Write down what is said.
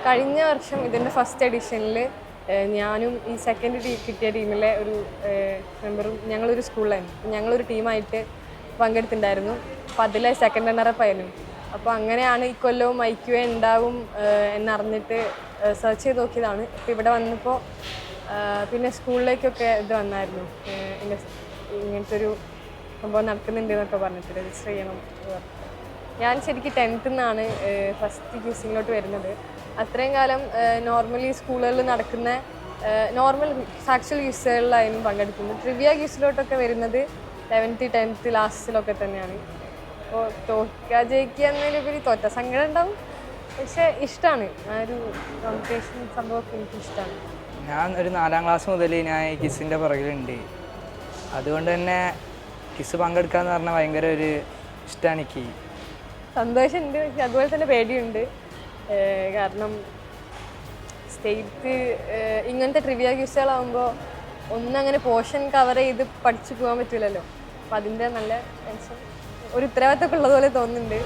കഴിഞ്ഞ വർഷം ഇതിൻ്റെ ഫസ്റ്റ് എഡിഷനിൽ ഞാനും ഈ സെക്കൻഡ് കിട്ടിയ ടീമിലെ ഒരു മെമ്പറും ഞങ്ങളൊരു സ്കൂളിലായിരുന്നു. ഞങ്ങളൊരു ടീമായിട്ട് പങ്കെടുത്തിട്ടുണ്ടായിരുന്നു. അപ്പോൾ അതിലെ സെക്കൻഡ് റണ്ണറപ്പ് ആയിരുന്നു. അപ്പോൾ അങ്ങനെയാണ് ഈ കൊല്ലവും IQA ഉണ്ടാവും എന്നറിഞ്ഞിട്ട് സെർച്ച് ചെയ്ത് നോക്കിയതാണ്. അപ്പോൾ ഇവിടെ വന്നപ്പോൾ പിന്നെ സ്കൂളിലേക്കൊക്കെ ഇത് വന്നായിരുന്നു, ഇങ്ങനത്തെ ഒരു സംഭവം നടക്കുന്നുണ്ട് എന്നൊക്കെ പറഞ്ഞിട്ട് രജിസ്റ്റർ ചെയ്യണം എന്ന് പറഞ്ഞു. ഞാൻ ശരിക്കും 10th നിന്നാണ് ഫസ്റ്റ് ക്യൂസിങ്ങിലോട്ട് വരുന്നത്. അത്രയും കാലം നോർമലി സ്കൂളുകളിൽ നടക്കുന്ന നോർമൽ ഫാക്ച്വൽ ക്യൂസുകളിലായിരുന്നു പങ്കെടുക്കുന്നത്. ട്രിവിയ ക്യൂസിലോട്ടൊക്കെ വരുന്നത് 11th 10th ലാസ്റ്റിലൊക്കെ തന്നെയാണ്. അപ്പോൾ തോൽക്കുക ജയിക്കുക എന്നതിലുപരി തോറ്റ സങ്കടം ഉണ്ടാവും, പക്ഷേ ഇഷ്ടമാണ്. ആ ഒരു കോമ്പറ്റീഷൻ സംഭവമൊക്കെ എനിക്കിഷ്ടമാണ്. ഞാൻ ഒരു 4ാം ക്ലാസ് മുതൽ ഞാൻ ഈ കിസ്സിൻ്റെ പുറകിലുണ്ട്. അതുകൊണ്ട് തന്നെ കിസ് പങ്കെടുക്കാന്ന് പറഞ്ഞാൽ ഭയങ്കര ഒരു ഇഷ്ടമാണ് എനിക്ക്. സന്തോഷമുണ്ട്, പക്ഷെ അതുപോലെ തന്നെ പേടിയുണ്ട്. കാരണം സ്റ്റേറ്റ് ഇങ്ങനത്തെ ട്രിവിയ ക്യൂസുകളാകുമ്പോൾ ഒന്നങ്ങനെ പോർഷൻ കവർ ചെയ്ത് പഠിച്ചു പോകാൻ പറ്റില്ലല്ലോ. അപ്പം അതിൻ്റെ നല്ല ടെൻഷൻ, ഒരു ഉത്തരവാദിത്തമൊക്കെ ഉള്ളതുപോലെ തോന്നുന്നുണ്ട്.